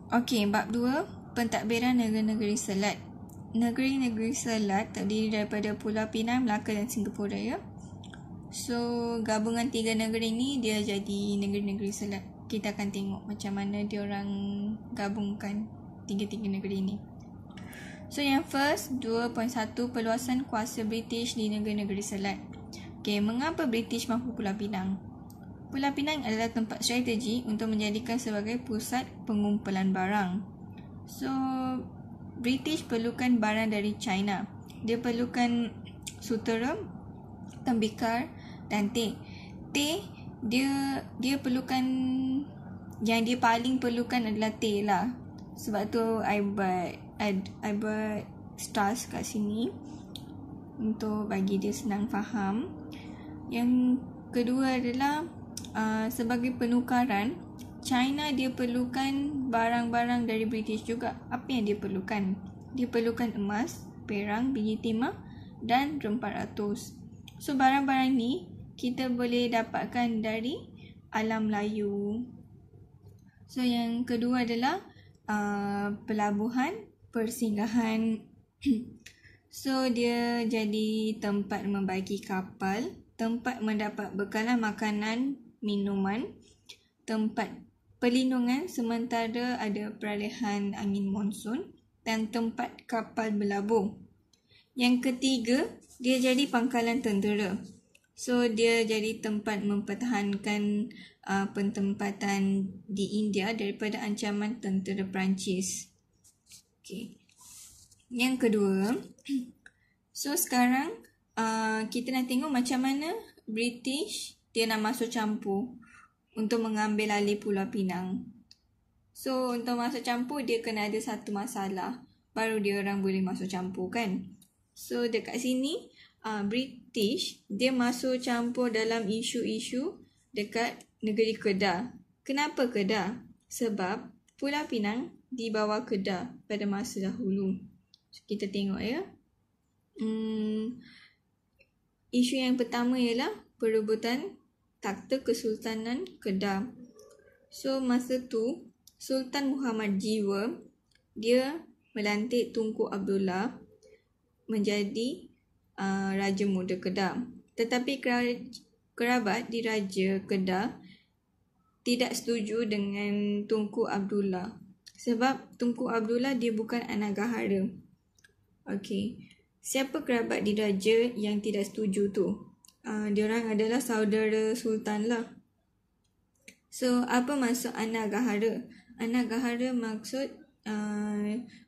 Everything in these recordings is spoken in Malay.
Okey, bab 2, pentadbiran negeri-negeri Selat. Negeri-negeri Selat terdiri daripada Pulau Pinang, Melaka dan Singapura ya. So, gabungan 3 negeri ni dia jadi negeri-negeri Selat. Kita akan tengok macam mana dia orang gabungkan 3 negeri ni. So, yang first, 2.1 perluasan kuasa British di negeri-negeri Selat. Okey, mengapa British mampu Pulau Pinang? Pulau Pinang adalah tempat strategi untuk menjadikan sebagai pusat pengumpulan barang. So, British perlukan barang dari China. Dia perlukan sutera, tembikar dan teh. Teh, dia perlukan, yang dia paling perlukan adalah teh lah. Sebab tu I buat stars kat sini untuk bagi dia senang faham. Yang kedua adalah sebagai penukaran, China dia perlukan barang-barang dari British juga. Apa yang dia perlukan? Dia perlukan emas, perang, biji timah dan Rm400. So, barang-barang ni kita boleh dapatkan dari alam Melayu. So, yang kedua adalah pelabuhan, persinggahan. So, dia jadi tempat membagi kapal, tempat mendapat bekalan makanan, minuman, tempat perlindungan sementara ada peralihan angin monsun dan tempat kapal berlabuh. Yang ketiga, dia jadi pangkalan tentera. So, dia jadi tempat mempertahankan pentempatan di India daripada ancaman tentera Perancis. Okay. Yang kedua, so sekarang kita nak tengok macam mana British dia nak masuk campur untuk mengambil alih Pulau Pinang. So, untuk masuk campur dia kena ada satu masalah. Baru dia orang boleh masuk campur kan. So, dekat sini British dia masuk campur dalam isu-isu dekat negeri Kedah. Kenapa Kedah? Sebab Pulau Pinang di bawah Kedah pada masa dahulu. So, kita tengok ya. Isu yang pertama ialah perebutan takhta Kesultanan Kedah. So, masa tu Sultan Muhammad Jiwa dia melantik Tunku Abdullah menjadi Raja Muda Kedah. Tetapi kerabat di Raja Kedah tidak setuju dengan Tunku Abdullah. Sebab Tunku Abdullah dia bukan anak gahara. Okey. Siapa kerabat di Raja yang tidak setuju tu? Diorang adalah saudara Sultan lah. So, apa maksud anak gahara? Anak gahara maksud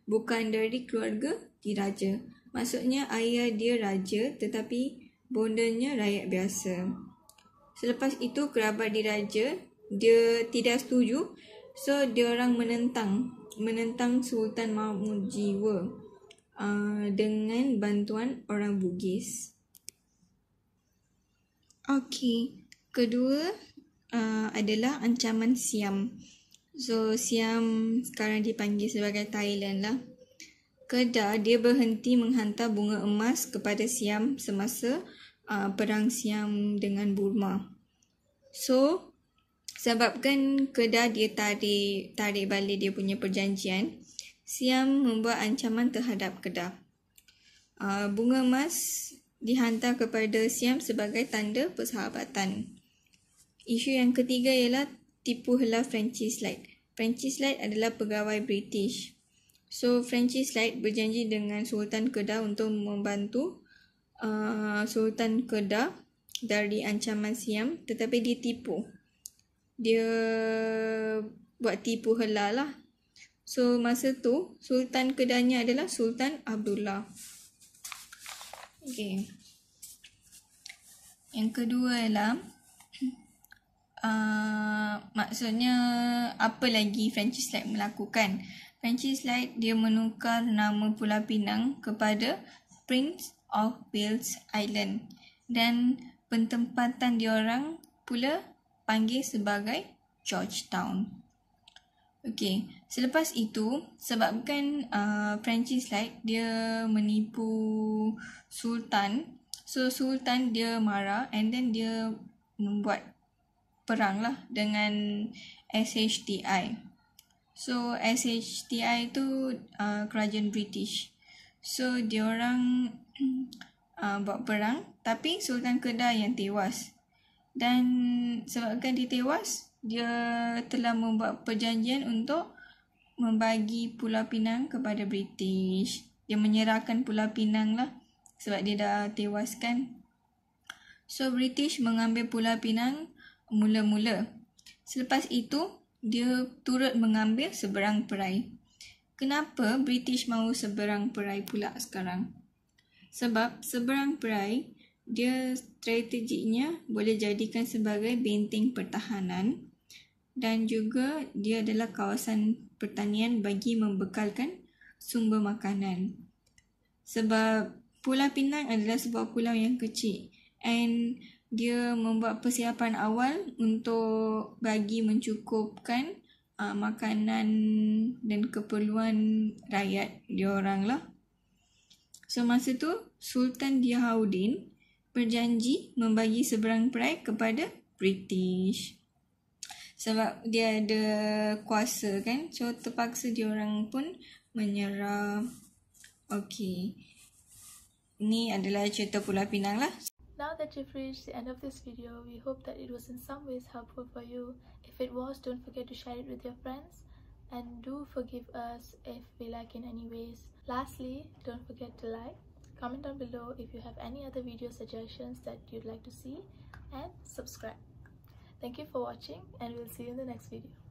bukan dari keluarga diraja. Maksudnya ayah dia raja tetapi bondanya rakyat biasa. Selepas itu kerabat diraja dia tidak setuju. So, diorang menentang Sultan Mahmud Jiwa dengan bantuan orang Bugis. Okey, kedua adalah ancaman Siam. So, Siam sekarang dipanggil sebagai Thailand lah. Kedah dia berhenti menghantar bunga emas kepada Siam semasa perang Siam dengan Burma. So, sebabkan Kedah dia tarik balik dia punya perjanjian, Siam membuat ancaman terhadap Kedah. Bunga emas dihantar kepada Siam sebagai tanda persahabatan. Isu yang ketiga ialah tipu hela Francis Light. Francis Light adalah pegawai British. So, Francis Light berjanji dengan Sultan Kedah untuk membantu Sultan Kedah dari ancaman Siam, tetapi dia tipu. Dia buat tipu hela lah. So, masa tu Sultan Kedahnya adalah Sultan Abdullah. Okay. Yang kedua ialah maksudnya apa lagi Francis Light melakukan? Francis Light dia menukar nama Pulau Pinang kepada Prince of Wales Island dan pentempatan diorang pula panggil sebagai Georgetown. Okey, selepas itu sebabkan Francis Light dia menipu Sultan. So, Sultan dia marah and then dia membuat perang lah dengan SHTI. So SHTI tu kerajaan British. So diorang buat perang, tapi Sultan Kedah yang tewas. Dan sebabkan dia tewas, dia telah membuat perjanjian untuk membagi Pulau Pinang kepada British. Dia menyerahkan Pulau Pinang lah sebab dia dah tewas kan. So British mengambil Pulau Pinang mula-mula. Selepas itu, dia turut mengambil seberang perai. Kenapa British mahu seberang perai pula sekarang? Sebab seberang perai, dia strategiknya boleh jadikan sebagai benteng pertahanan dan juga dia adalah kawasan pertanian bagi membekalkan sumber makanan. Sebab Pulau Pinang adalah sebuah pulau yang kecil and dia membuat persiapan awal untuk bagi mencukupkan makanan dan keperluan rakyat diorang lah. So masa tu Sultan Diahauddin berjanji membagi seberang perai kepada British. Sebab dia ada kuasa kan, so terpaksa diorang pun menyerah. Okay, ni adalah cerita Pulau Pinang lah. Now that you've reached the end of this video, we hope that it was in some ways helpful for you. If it was, don't forget to share it with your friends and do forgive us if we lack in any ways. Lastly, don't forget to like, comment down below if you have any other video suggestions that you'd like to see, and subscribe. Thank you for watching and we'll see you in the next video.